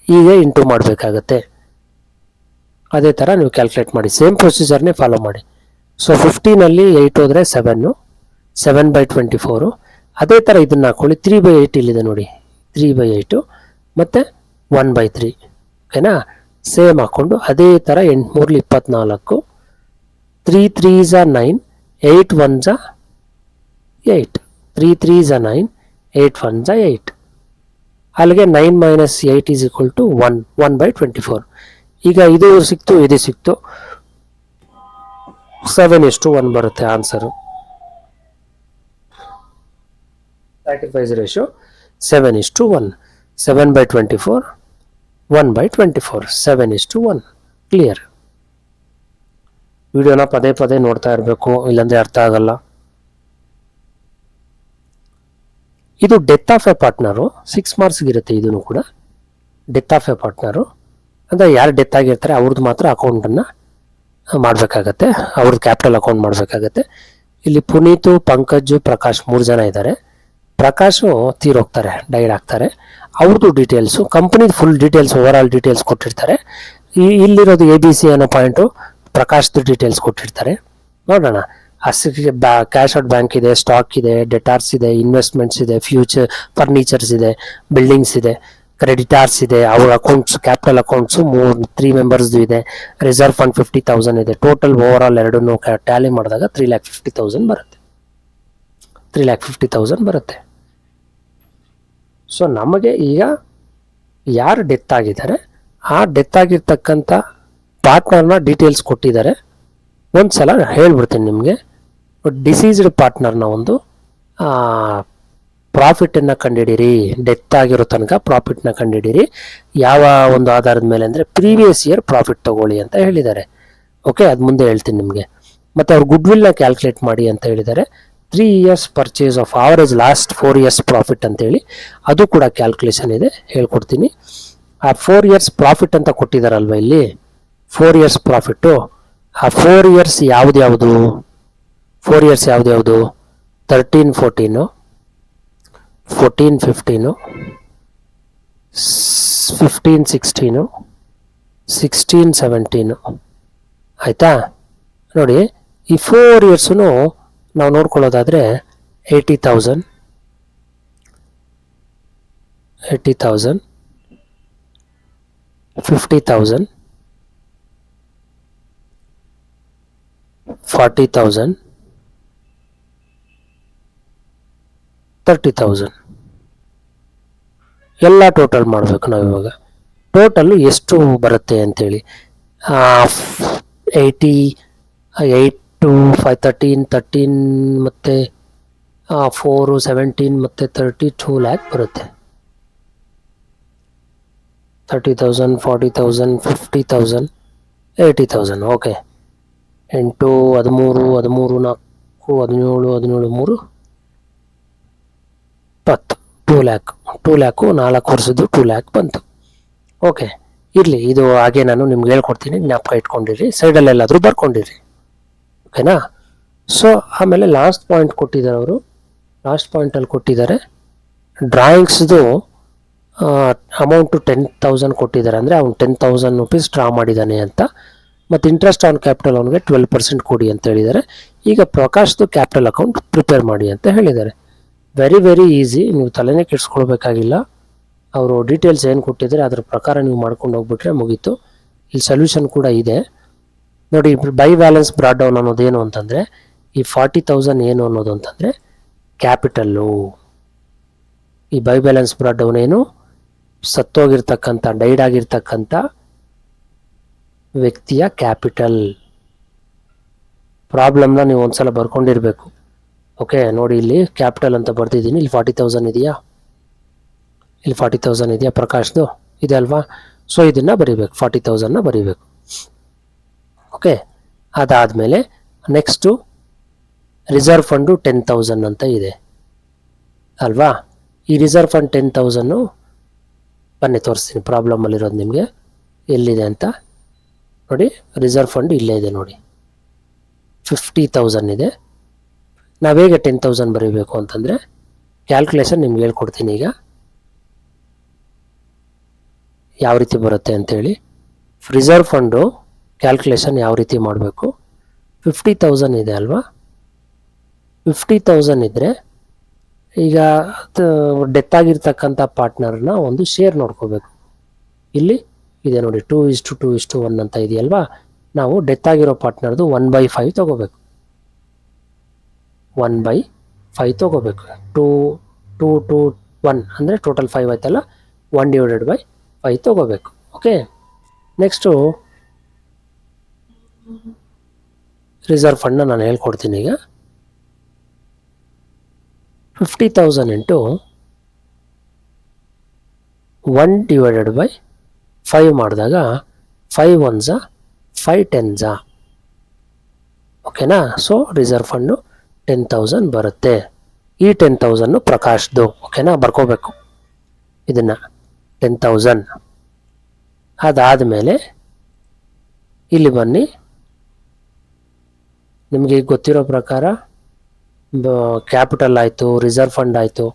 ಹೀಗೆ ಇಂಟು ಮಾಡಬೇಕಾಗತ್ತೆ. ಅದೇ ಥರ ನೀವು ಕ್ಯಾಲ್ಕುಲೇಟ್ ಮಾಡಿ, ಸೇಮ್ ಪ್ರೊಸೀಜರ್ನೇ ಫಾಲೋ ಮಾಡಿ. ಸೊ 15ಅಲ್ಲಿ 8 ಹೋದರೆ 7/24. ಅದೇ ಥರ ಇದನ್ನು ಹಾಕ್ಕೊಳ್ಳಿ. 3/8 ಇಲ್ಲಿದೆ ನೋಡಿ, 3/8 ಮತ್ತು 1/3. ಓಕೆನಾ? ಸೇಮ್ ಹಾಕ್ಕೊಂಡು ಅದೇ ಥರ 8 3 24, 3 3 9, 8 1 8, 3 3 9, 8 1 8. ಅಲ್ಲಿಗೆ 9 - 8 = 1, 1/24. ಈಗ ಇದು ಸಿಕ್ತು, ಇದು ಸಿಕ್ತು. 7:1 ಬರುತ್ತೆ ಆನ್ಸರು. Sacrifice ratio 7:1. 7/24, 1/24, 7:1. ಕ್ಲಿಯರ್? ವಿಡಿಯೋನ ಪದೇ ಪದೇ ನೋಡ್ತಾ ಇರಬೇಕು, ಇಲ್ಲಾಂದರೆ ಅರ್ಥ ಆಗಲ್ಲ. ಇದು ಡೆತ್ ಆಫ್ ಎ ಪಾರ್ಟ್ನರು. 6 ಮಾರ್ಕ್ಸ್ಗಿರುತ್ತೆ ಇದೂ ಕೂಡ. ಡೆತ್ ಆಫ್ ಎ ಪಾರ್ಟ್ನರು ಅಂದರೆ ಯಾರು ಡೆತ್ ಆಗಿರ್ತಾರೆ ಅವ್ರದ್ದು ಮಾತ್ರ ಅಕೌಂಟನ್ನು ಮಾಡಬೇಕಾಗತ್ತೆ, ಅವ್ರದ್ದು ಕ್ಯಾಪಿಟಲ್ ಅಕೌಂಟ್ ಮಾಡಬೇಕಾಗತ್ತೆ. ಇಲ್ಲಿ ಪುನೀತು, ಪಂಕಜ್, ಪ್ರಕಾಶ್ 3 ಜನ ಇದ್ದಾರೆ. ಪ್ರಕಾಶು ತೀರೋಗ್ತಾರೆ, ಡೈಡ್ ಆಗ್ತಾರೆ. ಅವ್ರದ್ದು ಡೀಟೇಲ್ಸು, ಕಂಪ್ನಿದು full details, over all details ಕೊಟ್ಟಿರ್ತಾರೆ. ಇಲ್ಲಿರೋದು ABC ಅನ್ನೋ ಪಾಯಿಂಟು ಪ್ರಕಾಶ್ದು ಡೀಟೇಲ್ಸ್ ಕೊಟ್ಟಿರ್ತಾರೆ. ನೋಡೋಣ. ಅಷ್ಟಕ್ಕೆ ಕ್ಯಾಶ್ ಔಟ್ ಬ್ಯಾಂಕ್ ಇದೆ, ಸ್ಟಾಕ್ ಇದೆ, ಡೆಟಾರ್ಸ್ ಇದೆ, ಇನ್ವೆಸ್ಟ್ಮೆಂಟ್ಸ್ ಇದೆ, ಫ್ಯೂಚರ್ ಫರ್ನಿಚರ್ಸ್ ಇದೆ, ಬಿಲ್ಡಿಂಗ್ಸ್ ಇದೆ, ಕ್ರೆಡಿಟಾರ್ಸ್ ಇದೆ, ಅವ್ರ ಅಕೌಂಟ್ಸ್, ಕ್ಯಾಪಿಟಲ್ ಅಕೌಂಟ್ಸು 3 ಮೆಂಬರ್ಸ್ದು ಇದೆ, ರಿಸರ್ವ್ ಫಂಡ್ 50,000 ಇದೆ. ಟೋಟಲ್ ಓವರ್ ಆಲ್ ಎರಡನ್ನೂ ಟ್ಯಾಲಿ ಮಾಡಿದಾಗ 3,50,000 ಬರುತ್ತೆ. 3,50,000 ಬರುತ್ತೆ. ಸೊ ನಮಗೆ ಈಗ ಯಾರು ಡೆತ್ ಆಗಿದ್ದಾರೆ ಆ ಡೆತ್ ಆಗಿರ್ತಕ್ಕಂಥ ಪಾರ್ಟ್ನರ್ನ ಡೀಟೇಲ್ಸ್ ಕೊಟ್ಟಿದ್ದಾರೆ. ಒಂದು ಸಲ ಹೇಳ್ಬಿಡ್ತೀನಿ ನಿಮಗೆ. ಡಿಸೀಸ್ಡ್ ಪಾರ್ಟ್ನರ್ನ ಒಂದು ಪ್ರಾಫಿಟನ್ನು ಕಂಡುಹಿಡೀರಿ. ಡೆತ್ ಆಗಿರೋ ತನಕ ಪ್ರಾಫಿಟ್ನ ಕಂಡುಹಿಡೀರಿ. ಯಾವ ಒಂದು ಆಧಾರದ ಮೇಲೆ ಅಂದರೆ ಪ್ರೀವಿಯಸ್ ಇಯರ್ ಪ್ರಾಫಿಟ್ ತೊಗೊಳ್ಳಿ ಅಂತ ಹೇಳಿದ್ದಾರೆ. ಓಕೆ, ಅದು ಮುಂದೆ ಹೇಳ್ತೀನಿ ನಿಮಗೆ. ಮತ್ತು ಅವ್ರು ಗುಡ್ ವಿಲ್ನ ಕ್ಯಾಲ್ಕುಲೇಟ್ ಮಾಡಿ ಅಂತ ಹೇಳಿದ್ದಾರೆ. 3 years purchase of average last 4 years profit ಅಂತೇಳಿ ಅದು ಕೂಡ ಕ್ಯಾಲ್ಕುಲೇಷನ್ ಇದೆ, ಹೇಳ್ಕೊಡ್ತೀನಿ. ಆ 4 years ಪ್ರಾಫಿಟ್ ಅಂತ ಕೊಟ್ಟಿದ್ದಾರಲ್ವ ಇಲ್ಲಿ, 4 years ಪ್ರಾಫಿಟ್ಟು, ಆ 4 years ಯಾವುದು 4 years ಯಾವುದು 13, 14, 14, 15, 15, 16, 16, 17 ಆಯಿತಾ. ನೋಡಿ ಈ 4 yearsನು ನಾವು ನೋಡ್ಕೊಳ್ಳೋದಾದರೆ 80,000, 50,000, 40,000, 30,000 ಎಲ್ಲ ಟೋಟಲ್ ಮಾಡಬೇಕು ನಾವು. ಇವಾಗ ಟೋಟಲ್ಲು ಎಷ್ಟು ಬರುತ್ತೆ ಅಂತೇಳಿ 88 ಟು 13 ಮತ್ತು 4, 17 ಮತ್ತು 32 lakh ಬರುತ್ತೆ. 30,000, 40,000, 50,000, 80,000. Okay, 8, 13, 13, 4, 17, 17, 3, 10, 2 lakh. 2 lakh 4 ವರ್ಷದ್ದು 2 lakh ಬಂತು. ಓಕೆ, ಇರಲಿ, ಇದು ಹಾಗೆ ನಾನು ನಿಮ್ಗೆ ಹೇಳ್ಕೊಡ್ತೀನಿ, ಜ್ಞಾಪಕ ಇಟ್ಕೊಂಡಿರಿ, ಸೈಡಲ್ಲೆಲ್ಲಾದರೂ ಬರ್ಕೊಂಡಿರಿ. ಓಕೆನಾ. ಸೊ ಆಮೇಲೆ ಲಾಸ್ಟ್ ಪಾಯಿಂಟ್ ಕೊಟ್ಟಿದ್ದಾರೆ ಅವರು, ಲಾಸ್ಟ್ ಪಾಯಿಂಟಲ್ಲಿ ಕೊಟ್ಟಿದ್ದಾರೆ ಡ್ರಾಯಿಂಗ್ಸ್ದು ಅಮೌಂಟು 10,000 ಕೊಟ್ಟಿದ್ದಾರೆ. ಅಂದರೆ ಅವ್ನು 10,000 ರುಪೀಸ್ ಡ್ರಾ ಮಾಡಿದ್ದಾನೆ ಅಂತ. ಮತ್ತು ಇಂಟ್ರೆಸ್ಟ್ ಆನ್ ಕ್ಯಾಪಿಟಲ್ ಅವನಿಗೆ 12% ಕೊಡಿ ಅಂತ ಹೇಳಿದ್ದಾರೆ. ಈಗ ಪ್ರಕಾಶ್ದು ಕ್ಯಾಪಿಟಲ್ ಅಕೌಂಟ್ ಪ್ರಿಪೇರ್ ಮಾಡಿ ಅಂತ ಹೇಳಿದ್ದಾರೆ. ವೆರಿ ವೆರಿ ಈಸಿ, ನೀವು ತಲೆನೇ ಕೆಡಿಸ್ಕೊಳ್ಬೇಕಾಗಿಲ್ಲ. ಅವರು ಡೀಟೇಲ್ಸ್ ಏನು ಕೊಟ್ಟಿದ್ದಾರೆ ಅದರ ಪ್ರಕಾರ ನೀವು ಮಾಡ್ಕೊಂಡು ಹೋಗ್ಬಿಟ್ರೆ ಮುಗೀತು. ಇಲ್ಲಿ ಸೊಲ್ಯೂಷನ್ ಕೂಡ ಇದೆ ನೋಡಿ. ಬೈ ಬ್ಯಾಲೆನ್ಸ್ ಬ್ರಾಡ್ ಡೌನ್ ಅನ್ನೋದೇನು ಅಂತಂದರೆ, ಈ 40,000 ಏನು ಅನ್ನೋದು ಅಂತಂದರೆ ಕ್ಯಾಪಿಟಲ್ಲು. ಈ ಬೈ ಬ್ಯಾಲೆನ್ಸ್ ಬ್ರಾಡ್ ಡೌನ್ ಏನು, ಸತ್ತೋಗಿರ್ತಕ್ಕಂಥ ಡೈಡ್ ಆಗಿರ್ತಕ್ಕಂಥ ವ್ಯಕ್ತಿಯ ಕ್ಯಾಪಿಟಲ್. ಪ್ರಾಬ್ಲಮ್ನ ನೀವು ಒಂದ್ಸಲ ಬರ್ಕೊಂಡಿರಬೇಕು. ಓಕೆ, ನೋಡಿ ಇಲ್ಲಿ ಕ್ಯಾಪಿಟಲ್ ಅಂತ ಬರ್ತಿದ್ದೀನಿ, ಇಲ್ಲಿ 40,000 ಇದೆಯಾ, ಇಲ್ಲಿ 40,000 ಇದೆಯಾ, ಪ್ರಕಾಶ್ದು ಇದೆ ಅಲ್ವಾ. ಸೊ ಇದನ್ನು ಬರೀಬೇಕು, 40,000ನ ಬರೀಬೇಕು. ಓಕೆ, ಅದಾದಮೇಲೆ ನೆಕ್ಸ್ಟು ರಿಸರ್ವ್ ಫಂಡು 10,000 ಅಂತ ಇದೆ ಅಲ್ವಾ. ಈ ರಿಸರ್ವ್ ಫಂಡ್ 10,000 ಬನ್ನಿ ತೋರಿಸ್ತೀನಿ, ಪ್ರಾಬ್ಲಮಲ್ಲಿರೋದು ನಿಮಗೆ ಎಲ್ಲಿದೆ ಅಂತ ನೋಡಿ. ರಿಸರ್ವ್ ಫಂಡ್ ಇಲ್ಲೇ ಇದೆ ನೋಡಿ, 50,000 ಇದೆ. ನಾವು ಹೇಗೆ 10,000 ಬರೀಬೇಕು ಅಂತಂದರೆ ಕ್ಯಾಲ್ಕುಲೇಷನ್ ನಿಮ್ಗೆ ಹೇಳ್ಕೊಡ್ತೀನಿ ಈಗ ಯಾವ ರೀತಿ ಬರುತ್ತೆ ಅಂತೇಳಿ. ರಿಸರ್ವ್ ಫಂಡು ಕ್ಯಾಲ್ಕುಲೇಷನ್ ಯಾವ ರೀತಿ ಮಾಡಬೇಕು. 50,000 ಇದೆ ಅಲ್ವಾ, 50,000 ಇದ್ದರೆ ಈಗ ಡೆತ್ ಆಗಿರ್ತಕ್ಕಂಥ ಪಾರ್ಟ್ನರ್ನ ಒಂದು ಶೇರ್ ನೋಡ್ಕೋಬೇಕು. ಇಲ್ಲಿ ಇದೆ ನೋಡಿ 2:2:1 ಅಂತ ಇದೆಯಲ್ವಾ. ನಾವು ಡೆತ್ ಆಗಿರೋ ಪಾರ್ಟ್ನರ್ದು 1/5 ತೊಗೋಬೇಕು, 1/5 ತೊಗೋಬೇಕು. 2, 2, 2, 1 ಅಂದರೆ ಟೋಟಲ್ 5 ಆಯ್ತಲ್ಲ, 1/5 ತೊಗೋಬೇಕು. ಓಕೆ, ನೆಕ್ಸ್ಟು ರಿಸರ್ವ್ ಫಂಡ್ನ ನಾನು ಹೇಳ್ಕೊಡ್ತೀನಿ ಈಗ. 50,000 ಇಂಟು 1/5 ಮಾಡಿದಾಗ 5 1s 5 10s. ಓಕೆನಾ. ಸೊ ರಿಸರ್ವ್ ಫಂಡು 10,000 ಬರುತ್ತೆ. ಈ 10,000 ಪ್ರಕಾಶ್ದು. ಓಕೆನಾ, ಬರ್ಕೋಬೇಕು ಇದನ್ನು 10,000. ಅದಾದಮೇಲೆ ಇಲ್ಲಿ ಬನ್ನಿ, ನಿಮಗೆ ಗೊತ್ತಿರೋ ಪ್ರಕಾರ ಕ್ಯಾಪಿಟಲ್ ಆಯಿತು, ರಿಸರ್ವ್ ಫಂಡ್ ಆಯಿತು,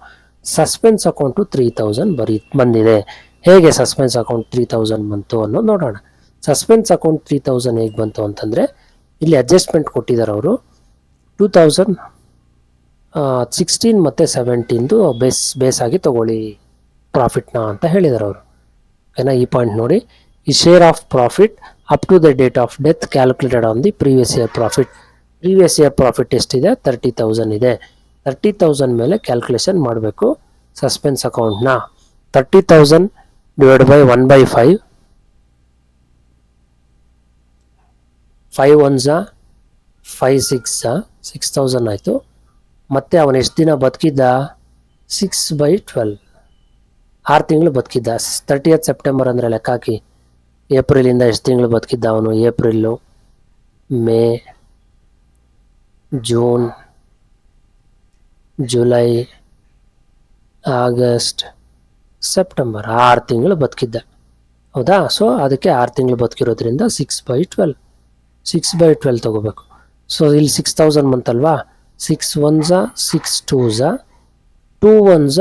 ಸಸ್ಪೆನ್ಸ್ ಅಕೌಂಟು 3,000 ಬಂದಿದೆ. ಹೇಗೆ ಸಸ್ಪೆನ್ಸ್ ಅಕೌಂಟ್ 3,000 ಬಂತು ಅನ್ನೋದು ನೋಡೋಣ. ಸಸ್ಪೆನ್ಸ್ ಅಕೌಂಟ್ 3,000 ಹೇಗೆ ಬಂತು ಅಂತಂದರೆ, ಇಲ್ಲಿ ಅಡ್ಜಸ್ಟ್ಮೆಂಟ್ ಕೊಟ್ಟಿದ್ದಾರೆ ಅವರು. 2016 ಮತ್ತು 17ದು ಬೇಸ್ ಆಗಿ ತೊಗೊಳ್ಳಿ ಪ್ರಾಫಿಟ್ನ ಅಂತ ಹೇಳಿದ್ದಾರೆ ಅವರು. ಓಕೆನಾ, ಈ ಪಾಯಿಂಟ್ ನೋಡಿ. ಈ share of profit up to the date of death calculated on the previous year profit. Previous year profit ಎಷ್ಟಿದೆ, 30,000 ಇದೆ. 30,000 ಮೇಲೆ ಕ್ಯಾಲ್ಕುಲೇಷನ್ ಮಾಡಬೇಕು ಸಸ್ಪೆನ್ಸ್ ಅಕೌಂಟ್ನ. 30,000 ಡಿವೈಡ್ ಬೈ 1/5, 5 1s 5 6 6,000 ಆಯಿತು. ಮತ್ತು ಅವನು ಎಷ್ಟು ದಿನ ಬದುಕಿದ್ದ, 6/12, 6 ತಿಂಗಳು ಬದುಕಿದ್ದ. 30th ಸೆಪ್ಟೆಂಬರ್ ಅಂದರೆ ಲೆಕ್ಕ ಹಾಕಿ, ಏಪ್ರಿಲಿಂದ ಎಷ್ಟು ತಿಂಗಳು ಬದುಕಿದ್ದ ಅವನು. April, May, June, July, August, September 6 ತಿಂಗಳು ಬದುಕಿದ್ದ. ಹೌದಾ? ಸೊ ಅದಕ್ಕೆ 6 ತಿಂಗಳು ಬದುಕಿರೋದ್ರಿಂದ 6/12 ತಗೋಬೇಕು. ಸೊ ಇಲ್ಲಿ 6000 ಬಂತಲ್ವಾ, 6 1s 6 2s 2 1s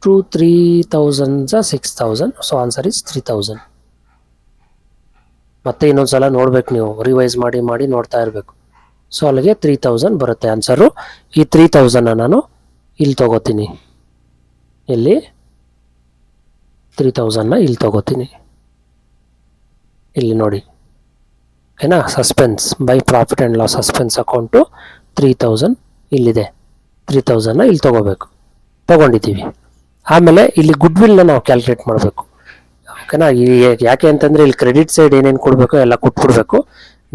2 3000s 6000. So answer is 3000. ಮತ್ತೆ ಇನ್ನೊಂದ್ಸಲ ನೋಡ್ಬೇಕು, ನೀವು ರಿವೈಸ್ ಮಾಡಿ ನೋಡ್ತಾ ಇರಬೇಕು. ಸೊ ಅಲ್ಲಿಗೆ 3000 ಬರುತ್ತೆ ಆನ್ಸರು. ಈ 3000ನ ನಾನು ಇಲ್ಲಿ ತಗೋತೀನಿ, ಇಲ್ಲಿ 3000ನ ಇಲ್ಲಿ ತಗೋತೀನಿ, ಇಲ್ಲಿ ನೋಡಿ. ಓಕೆನಾ? Suspense by profit and loss suspense account 3000 ಇಲ್ಲಿದೆ. 3000ನ ಇಲ್ಲಿ ತಗೊಂಡಿದ್ದೀವಿ. ಆಮೇಲೆ ಇಲ್ಲಿ ಗುಡ್ ವಿಲ್ನ ನಾವು ಕ್ಯಾಲ್ಕುಲೇಟ್ ಮಾಡಬೇಕು. ಓಕೆನಾ? ಯಾಕೆ ಅಂತಂದರೆ ಇಲ್ಲಿ ಕ್ರೆಡಿಟ್ ಸೈಡ್ ಏನೇನು ಕೊಡಬೇಕು ಎಲ್ಲ ಕೊಟ್ಬಿಡ್ಬೇಕು,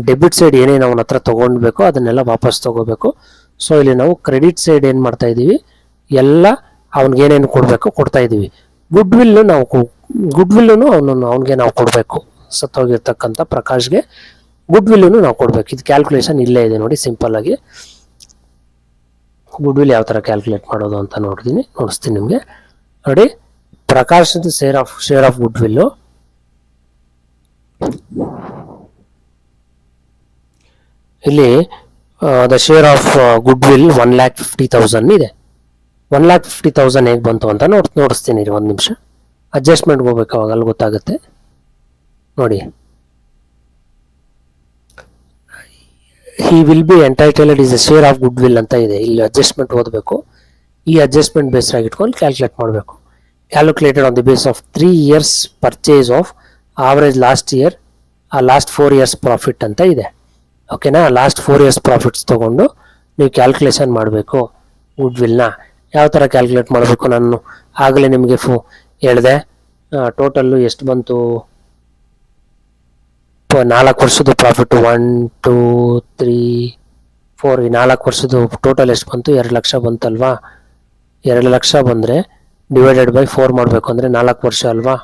ಡೆಬಿಟ್ ಸೈಡ್ ಏನೇನು ಅವನ ಹತ್ರ ತೊಗೊಳ್ಬೇಕು ಅದನ್ನೆಲ್ಲ ವಾಪಸ್ ತೊಗೋಬೇಕು. ಸೊ ಇಲ್ಲಿ ನಾವು ಕ್ರೆಡಿಟ್ ಸೈಡ್ ಏನು ಮಾಡ್ತಾ ಇದ್ದೀವಿ, ಎಲ್ಲ ಅವ್ನಿಗೆ ಏನೇನು ಕೊಡಬೇಕು ಕೊಡ್ತಾ ಇದ್ದೀವಿ. ಗುಡ್ ವಿಲ್ಲು ಅವನಿಗೆ ನಾವು ಕೊಡಬೇಕು. ಸತ್ತೋಗಿರ್ತಕ್ಕಂಥ ಪ್ರಕಾಶ್ಗೆ ಗುಡ್ ವಿಲ್ಲು ನಾವು ಕೊಡಬೇಕು. ಇದು ಕ್ಯಾಲ್ಕುಲೇಷನ್ ಇಲ್ಲೇ ಇದೆ ನೋಡಿ, ಸಿಂಪಲ್ ಆಗಿ ಗುಡ್ ವಿಲ್ ಯಾವ ಥರ ಕ್ಯಾಲ್ಕುಲೇಟ್ ಮಾಡೋದು ಅಂತ ನೋಡಿಸ್ತೀನಿ ನಿಮಗೆ. ನೋಡಿ, ಪ್ರಕಾಶ್ದ ಶೇರ್ ಆಫ್ ಗುಡ್ ವಿಲ್ಲು ಇಲ್ಲಿ the share of good will 1,50,000 ಇದೆ. 1,50,000 ಹೇಗೆ ಬಂತು ಅಂತ ನೋಡಿಸ್ತೀನಿ. ಒಂದು ನಿಮಿಷ ಅಡ್ಜಸ್ಟ್ಮೆಂಟ್ಗೆ ಹೋಗ್ಬೇಕು, ಅವಾಗ ಅಲ್ಲಿ ಗೊತ್ತಾಗುತ್ತೆ ನೋಡಿ. He will be entitled is a share of good will ಅಂತ ಇದೆ. ಇಲ್ಲಿ ಅಡ್ಜಸ್ಟ್ಮೆಂಟ್ ಓದಬೇಕು. ಈ ಅಡ್ಜಸ್ಟ್ಮೆಂಟ್ ಬೇಸ್ರಾಗಿ ಇಟ್ಕೊಂಡು ಕ್ಯಾಲ್ಕುಲೇಟ್ ಮಾಡಬೇಕು. Calculated on the base of 3 years purchase of average last 4 years profit ಅಂತ ಇದೆ. ಓಕೆನಾ? ಲಾಸ್ಟ್ 4 years ಪ್ರಾಫಿಟ್ಸ್ ತೊಗೊಂಡು ನೀವು ಕ್ಯಾಲ್ಕುಲೇಷನ್ ಮಾಡಬೇಕು ಗುಡ್ ವಿಲ್ನ. ಯಾವ ಥರ ಕ್ಯಾಲ್ಕುಲೇಟ್ ಮಾಡಬೇಕು ನಾನು ಆಗಲೇ ನಿಮಗೆ ಹೇಳಿದೆ. ಟೋಟಲ್ಲು ಎಷ್ಟು ಬಂತು, 4 ವರ್ಷದ ಪ್ರಾಫಿಟ್ 1 2 3 4. ಈ 4 ವರ್ಷದ ಟೋಟಲ್ ಎಷ್ಟು ಬಂತು, 2 ಲಕ್ಷ ಬಂತಲ್ವಾ. 2 ಲಕ್ಷ ಬಂದರೆ ಡಿವೈಡೆಡ್ ಬೈ 4 ಮಾಡಬೇಕು, ಅಂದರೆ 4 ವರ್ಷ ಅಲ್ವಾ.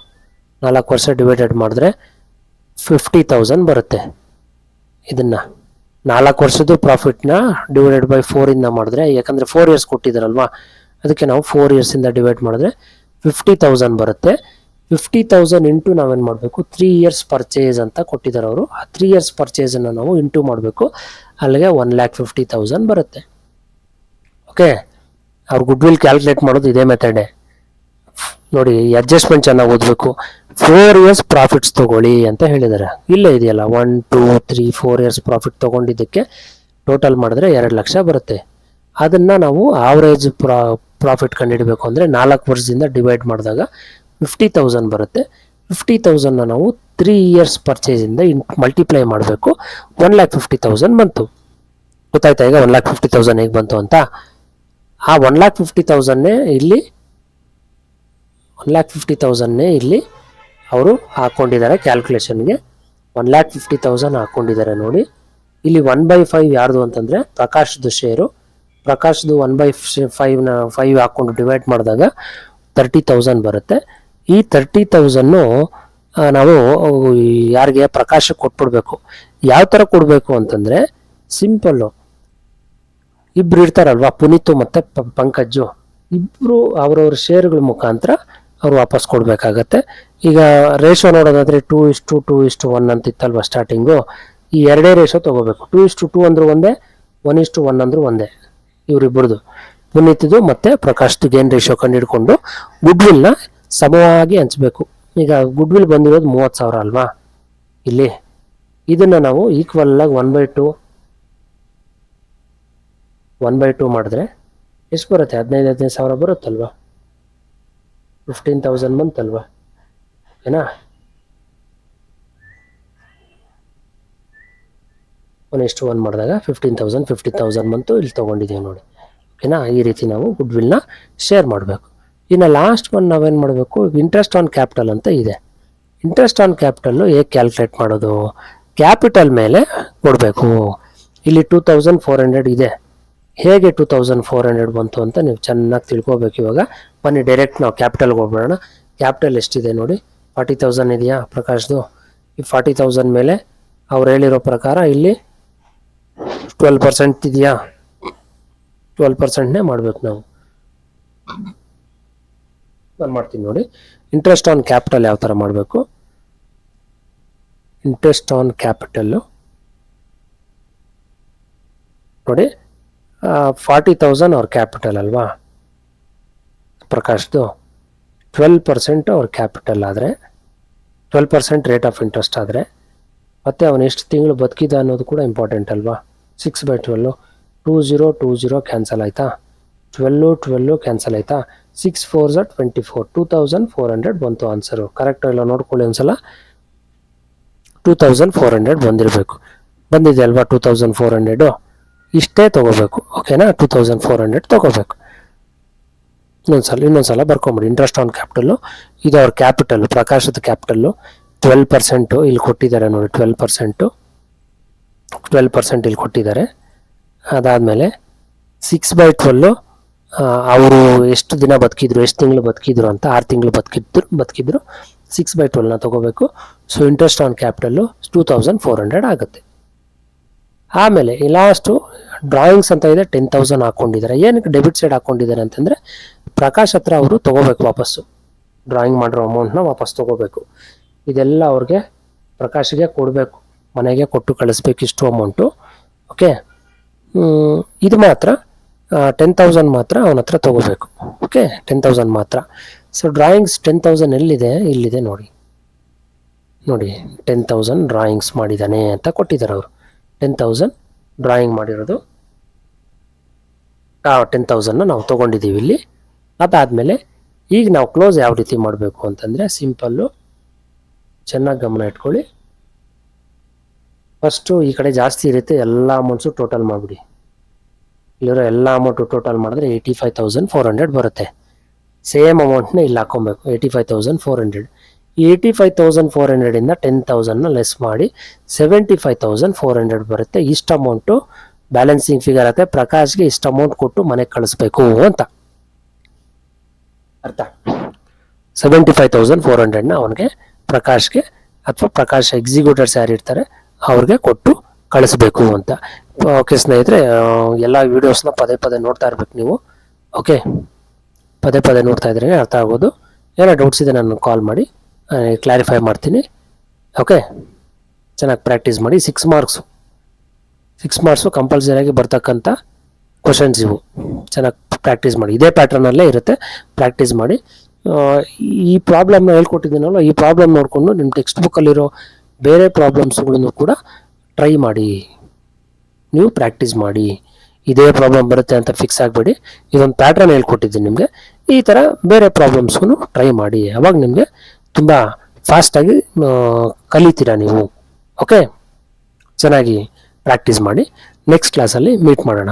4 ವರ್ಷ ಡಿವೈಡೆಡ್ ಮಾಡಿದ್ರೆ 50,000 ಬರುತ್ತೆ. ಇದನ್ನು 4 ವರ್ಷದ ಪ್ರಾಫಿಟ್ನ ಡಿವೈಡೆಡ್ ಬೈ 4ಇಂದ ಮಾಡಿದ್ರೆ, ಯಾಕಂದರೆ 4 years ಕೊಟ್ಟಿದ್ದಾರಲ್ವಾ, ಅದಕ್ಕೆ ನಾವು 4 yearsಯಿಂದ ಡಿವೈಡ್ ಮಾಡಿದ್ರೆ 50,000 ಬರುತ್ತೆ. 50,000 ಇಂಟು ನಾವೇನು ಮಾಡಬೇಕು, 3 years ಪರ್ಚೇಸ್ ಅಂತ ಕೊಟ್ಟಿದ್ದಾರೆ ಅವರು. ಆ 3 years ಪರ್ಚೇಸನ್ನು ನಾವು ಇಂಟು ಮಾಡಬೇಕು, ಅಲ್ಲಿಗೆ 1,50,000 ಬರುತ್ತೆ. ಓಕೆ, ಅವ್ರು ಗುಡ್ ವಿಲ್ ಕ್ಯಾಲ್ಕುಲೇಟ್ ಮಾಡೋದು ಇದೇ ಮೆಥಡೇ ನೋಡಿ. ಅಡ್ಜಸ್ಟ್ಮೆಂಟ್ ಚೆನ್ನಾಗಿ ಓದಬೇಕು. 4 years ಪ್ರಾಫಿಟ್ಸ್ ತೊಗೊಳ್ಳಿ ಅಂತ ಹೇಳಿದ್ದಾರೆ. ಇಲ್ಲೇ ಇದೆಯಲ್ಲ 1 2 3 4 years ಪ್ರಾಫಿಟ್ ತೊಗೊಂಡಿದ್ದಕ್ಕೆ ಟೋಟಲ್ ಮಾಡಿದ್ರೆ 2 ಲಕ್ಷ ಬರುತ್ತೆ. ಅದನ್ನು ನಾವು ಆವ್ರೇಜ್ ಪ್ರಾಫಿಟ್ ಕಂಡುಹಿಡಬೇಕು ಅಂದರೆ 4 ವರ್ಷದಿಂದ ಡಿವೈಡ್ ಮಾಡಿದಾಗ 50,000 ಬರುತ್ತೆ. 50,000ನ ನಾವು 3 years ಪರ್ಚೇಸಿಂದ ಮಲ್ಟಿಪ್ಲೈ ಮಾಡಬೇಕು. 1,50,000 ಬಂತು. ಗೊತ್ತಾಯ್ತಾ ಈಗ 1,50,000 ಹೇಗೆ ಬಂತು ಅಂತ? ಆ 1,50,000ನೇ ಇಲ್ಲಿ ಅವರು ಹಾಕ್ಕೊಂಡಿದ್ದಾರೆ ಕ್ಯಾಲ್ಕುಲೇಷನ್ಗೆ. 1,50,000 ಹಾಕ್ಕೊಂಡಿದ್ದಾರೆ ನೋಡಿ. ಇಲ್ಲಿ 1/5 ಯಾರ್ದು ಅಂತಂದರೆ ಪ್ರಕಾಶ್ದು ಶೇರು. ಪ್ರಕಾಶ್ದು 1/5 ಹಾಕ್ಕೊಂಡು ಡಿವೈಡ್ ಮಾಡಿದಾಗ 30,000 ಬರುತ್ತೆ. ಈ 30,000 ನಾವು ಯಾರಿಗೆ, ಪ್ರಕಾಶಕ್ಕೆ ಕೊಟ್ಬಿಡ್ಬೇಕು. ಯಾವ ಥರ ಕೊಡಬೇಕು ಅಂತಂದರೆ ಸಿಂಪಲ್ಲು, ಇಬ್ಬರು ಇರ್ತಾರಲ್ವಾ, ಪುನೀತ್ ಮತ್ತು ಪಂಕಜು, ಇಬ್ಬರು ಅವರವ್ರ ಶೇರ್ಗಳ ಮುಖಾಂತರ ಅವ್ರು ವಾಪಸ್ ಕೊಡಬೇಕಾಗತ್ತೆ. ಈಗ ರೇಷೋ ನೋಡೋದಾದರೆ 2:2:1 ಅಂತ ಇತ್ತಲ್ವ ಸ್ಟಾರ್ಟಿಂಗು. ಈ ಎರಡೇ ರೇಷೋ ತೊಗೋಬೇಕು. 2:2 ಅಂದರೂ ಒಂದೇ, 1:1 ಅಂದರೂ ಒಂದೇ. ಇವರಿಬ್ಬರದು, ಪುನೀತ್ದು ಮತ್ತು ಪ್ರಕಾಶ್ದು ಗೇನ್ ರೇಷೋ ಕಂಡುಹಿಡ್ಕೊಂಡು ಗುಡ್ ವಿಲ್ನ ಸಮವಾಗಿ ಹಂಚಬೇಕು. ಈಗ ಗುಡ್ ವಿಲ್ ಬಂದಿರೋದು 30,000 ಅಲ್ವಾ ಇಲ್ಲಿ. ಇದನ್ನು ನಾವು ಈಕ್ವಲಾಗಿ 1/2 ಮಾಡಿದ್ರೆ ಎಷ್ಟು ಬರುತ್ತೆ? 15,000 ಬರುತ್ತಲ್ವಾ. 15,000 ಬಂತಲ್ವಾ, ಏನಾ? 1:1 ಮಾಡಿದಾಗ 50,000 ಬಂತು. ಇಲ್ಲಿ ತೊಗೊಂಡಿದ್ದೀವಿ ನೋಡಿ, ಓಕೆನಾ? ಈ ರೀತಿ ನಾವು ಗುಡ್ ವಿಲ್ನ ಶೇರ್ ಮಾಡಬೇಕು. ಇನ್ನು ಲಾಸ್ಟ್ ಒನ್ ನಾವೇನು ಮಾಡಬೇಕು, ಇಂಟ್ರೆಸ್ಟ್ ಆನ್ ಕ್ಯಾಪಿಟಲ್ ಅಂತ ಇದೆ. ಇಂಟ್ರೆಸ್ಟ್ ಆನ್ ಕ್ಯಾಪಿಟಲ್ಲು ಹೇಗೆ ಕ್ಯಾಲ್ಕುಲೇಟ್ ಮಾಡೋದು? ಕ್ಯಾಪಿಟಲ್ ಮೇಲೆ ಕೊಡಬೇಕು. ಇಲ್ಲಿ 2,400 ಇದೆ. ಹೇಗೆ 2,400 ಬಂತು ಅಂತ ನೀವು ಚೆನ್ನಾಗಿ ತಿಳ್ಕೊಬೇಕು. ಇವಾಗ ಬನ್ನಿ ಡೈರೆಕ್ಟ್ ನಾವು ಕ್ಯಾಪಿಟಲ್ಗೆ ಹೋಗ್ಬಿಡೋಣ. ಕ್ಯಾಪಿಟಲ್ ಎಷ್ಟಿದೆ ನೋಡಿ, 40,000 ಇದೆಯಾ ಪ್ರಕಾಶ್ದು. ಈ 40,000 ಮೇಲೆ ಅವ್ರು ಹೇಳಿರೋ ಪ್ರಕಾರ ಇಲ್ಲಿ 12% ಇದೆಯಾ, 12%ನೇ ಮಾಡಬೇಕು ನಾವು. ನಾನು ಮಾಡ್ತೀನಿ ನೋಡಿ. ಇಂಟ್ರೆಸ್ಟ್ ಆನ್ ಕ್ಯಾಪಿಟಲ್ ಯಾವ ಥರ ಮಾಡಬೇಕು, ಇಂಟ್ರೆಸ್ಟ್ ಆನ್ ಕ್ಯಾಪಿಟಲ್ಲು ನೋಡಿ, 40,000 ಅವ್ರ ಕ್ಯಾಪಿಟಲ್ ಅಲ್ವಾ ಪ್ರಕಾಶ್ದು, 12% ಅವ್ರ ಕ್ಯಾಪಿಟಲ್ ಆದರೆ 12% ರೇಟ್ ಆಫ್ ಇಂಟ್ರೆಸ್ಟ್ ಆದರೆ, ಮತ್ತು ಅವನು ಎಷ್ಟು ತಿಂಗಳು ಬದುಕಿದ ಅನ್ನೋದು ಕೂಡ ಇಂಪಾರ್ಟೆಂಟ್ ಅಲ್ವಾ. 6/12 2020 ಕ್ಯಾನ್ಸಲ್ ಆಯಿತಾ, 12 ಕ್ಯಾನ್ಸಲ್ ಆಯಿತಾ, 6 4 24 2400 ಬಂತು ಆನ್ಸರು. ಕರೆಕ್ಟ್ ಇಲ್ಲ ನೋಡ್ಕೊಳ್ಳಿ ಒಂದ್ಸಲ. 2400 ಬಂದಿರಬೇಕು, ಬಂದಿದೆ ಅಲ್ವಾ 2400, ಇಷ್ಟೇ ತೊಗೋಬೇಕು. ಓಕೆನಾ, 2400 ತೊಗೋಬೇಕು. ಇನ್ನೊಂದ್ಸಲ ಬರ್ಕೊಂಬಿಡಿ. ಇಂಟ್ರೆಸ್ಟ್ ಆನ್ ಕ್ಯಾಪಿಟಲ್ಲು ಇದು ಅವ್ರ ಕ್ಯಾಪಿಟಲ್, ಪ್ರಕಾಶದ ಕ್ಯಾಪಿಟಲ್ಲು 12% ಇಲ್ಲಿ ಕೊಟ್ಟಿದ್ದಾರೆ ನೋಡಿ, 12% ಇಲ್ಲಿ ಕೊಟ್ಟಿದ್ದಾರೆ. ಅದಾದಮೇಲೆ 6/12 ಅವರು ಎಷ್ಟು ದಿನ ಬದುಕಿದ್ರು, ಎಷ್ಟು ತಿಂಗಳು ಬದುಕಿದ್ರು ಅಂತ, 6 ತಿಂಗಳು ಬದುಕಿದ್ರು 6/12ನ ತೊಗೋಬೇಕು. ಸೊ ಇಂಟ್ರೆಸ್ಟ್ ಆನ್ ಕ್ಯಾಪಿಟಲ್ಲು 2400 ಆಗುತ್ತೆ. ಆಮೇಲೆ ಈ ಲಾಸ್ಟು ಡ್ರಾಯಿಂಗ್ಸ್ ಅಂತ ಇದೆ, 10,000 ಹಾಕ್ಕೊಂಡಿದ್ದಾರೆ. ಏನಕ್ಕೆ ಡೆಬಿಟ್ ಸೈಡ್ ಹಾಕ್ಕೊಂಡಿದ್ದಾರೆ ಅಂತಂದರೆ, ಪ್ರಕಾಶ್ ಹತ್ರ ಅವರು ತೊಗೋಬೇಕು ವಾಪಸ್ಸು, ಡ್ರಾಯಿಂಗ್ ಮಾಡಿರೋ ಅಮೌಂಟ್ನ ವಾಪಸ್ ತೊಗೋಬೇಕು. ಇದೆಲ್ಲ ಅವ್ರಿಗೆ ಪ್ರಕಾಶ್ಗೆ ಕೊಡಬೇಕು, ಮನೆಗೆ ಕೊಟ್ಟು ಕಳಿಸ್ಬೇಕು ಇಷ್ಟು ಅಮೌಂಟು. ಓಕೆ, ಇದು ಮಾತ್ರ 10,000 ಮಾತ್ರ ಅವನ ಹತ್ರ ತೊಗೋಬೇಕು. ಓಕೆ, 10,000 ಮಾತ್ರ. ಸೊ ಡ್ರಾಯಿಂಗ್ಸ್ 10,000 ಎಲ್ಲಿದೆ, ಇಲ್ಲಿದೆ ನೋಡಿ. 10,000 ಡ್ರಾಯಿಂಗ್ಸ್ ಮಾಡಿದ್ದಾನೆ ಅಂತ ಕೊಟ್ಟಿದ್ದಾರೆ ಅವರು. 10,000 ಡ್ರಾಯಿಂಗ್ ಮಾಡಿರೋದು, 10,000ನ ನಾವು ತೊಗೊಂಡಿದ್ದೀವಿ ಇಲ್ಲಿ. ಅದಾದಮೇಲೆ ಈಗ ನಾವು ಕ್ಲೋಸ್ ಯಾವ ರೀತಿ ಮಾಡಬೇಕು ಅಂತಂದರೆ, ಸಿಂಪಲ್ಲು, ಚೆನ್ನಾಗಿ ಗಮನ ಇಟ್ಕೊಳ್ಳಿ. ಫಸ್ಟು ಈ ಕಡೆ ಜಾಸ್ತಿ ಇರುತ್ತೆ, ಎಲ್ಲ ಅಮೌಂಟ್ಸು ಟೋಟಲ್ ಮಾಡಿಬಿಡಿ. ಇಲ್ಲಿರೋ ಎಲ್ಲ ಅಮೌಂಟು ಟೋಟಲ್ ಮಾಡಿದ್ರೆ 85,400 ಬರುತ್ತೆ. ಸೇಮ್ ಅಮೌಂಟ್ನ ಇಲ್ಲಿ ಹಾಕ್ಕೊಬೇಕು, 85,400. ಈ 85,400ಇಂದ 10,000ನ ಲೆಸ್ ಮಾಡಿ 75,400 ಬರುತ್ತೆ. ಇಷ್ಟು ಅಮೌಂಟು ಬ್ಯಾಲೆನ್ಸಿಂಗ್ ಫಿಗರ್ ಆಗುತ್ತೆ. ಪ್ರಕಾಶ್ಗೆ ಇಷ್ಟು ಅಮೌಂಟ್ ಕೊಟ್ಟು ಮನೆಗೆ ಕಳಿಸ್ಬೇಕು ಅಂತ ಅರ್ಥ. 75,400ನ ಅವನಿಗೆ, ಪ್ರಕಾಶ್ಗೆ, ಅಥವಾ ಪ್ರಕಾಶ್ ಎಕ್ಸಿಕ್ಯೂಟರ್ಸ್ ಯಾರು ಇರ್ತಾರೆ ಅವ್ರಿಗೆ ಕೊಟ್ಟು ಕಳಿಸ್ಬೇಕು ಅಂತ. ಓಕೆ ಸ್ನೇಹಿತರೆ, ಎಲ್ಲ ವೀಡಿಯೋಸ್ನ ಪದೇ ನೋಡ್ತಾ ಇರ್ಬೇಕು ನೀವು. ಓಕೆ, ಪದೇ ನೋಡ್ತಾ ಇದ್ರೆ ಅರ್ಥ ಆಗೋದು. ಏನೋ ಡೌಟ್ಸ್ ಇದೆ ನಾನು ಕಾಲ್ ಮಾಡಿ ಕ್ಲಾರಿಫೈ ಮಾಡ್ತೀನಿ. ಓಕೆ, ಚೆನ್ನಾಗಿ ಪ್ರಾಕ್ಟೀಸ್ ಮಾಡಿ. 6 ಮಾರ್ಕ್ಸು ಕಂಪಲ್ಸರಿಯಾಗಿ ಬರ್ತಕ್ಕಂಥ ಕ್ವಶನ್ಸ್ ಇವು. ಚೆನ್ನಾಗಿ ಪ್ರಾಕ್ಟೀಸ್ ಮಾಡಿ, ಇದೇ ಪ್ಯಾಟ್ರನಲ್ಲೇ ಇರುತ್ತೆ, ಪ್ರಾಕ್ಟೀಸ್ ಮಾಡಿ. ಈ ಪ್ರಾಬ್ಲಮ್ನ ಹೇಳ್ಕೊಟ್ಟಿದ್ದೀನಲ್ಲ, ಈ ಪ್ರಾಬ್ಲಮ್ ನೋಡಿಕೊಂಡು ನಿಮ್ಮ ಟೆಕ್ಸ್ಟ್ ಬುಕ್ಕಲ್ಲಿರೋ ಬೇರೆ ಪ್ರಾಬ್ಲಮ್ಸ್ಗಳನ್ನು ಕೂಡ ಟ್ರೈ ಮಾಡಿ, ನೀವು ಪ್ರಾಕ್ಟೀಸ್ ಮಾಡಿ. ಇದೇ ಪ್ರಾಬ್ಲಮ್ ಬರುತ್ತೆ ಅಂತ ಫಿಕ್ಸ್ ಆಗಬೇಡಿ. ಇದೊಂದು ಪ್ಯಾಟ್ರನ್ ಹೇಳ್ಕೊಟ್ಟಿದ್ದೀನಿ ನಿಮಗೆ, ಈ ಥರ ಬೇರೆ ಪ್ರಾಬ್ಲಮ್ಸ್ಗೂ ಟ್ರೈ ಮಾಡಿ. ಅವಾಗ ನಿಮಗೆ ತುಂಬ ಫಾಸ್ಟಾಗಿ ಕಲಿತೀರಾ ನೀವು. ಓಕೆ, ಚೆನ್ನಾಗಿ ಪ್ರಾಕ್ಟೀಸ್ ಮಾಡಿ. ನೆಕ್ಸ್ಟ್ ಕ್ಲಾಸಲ್ಲಿ ಮೀಟ್ ಮಾಡೋಣ.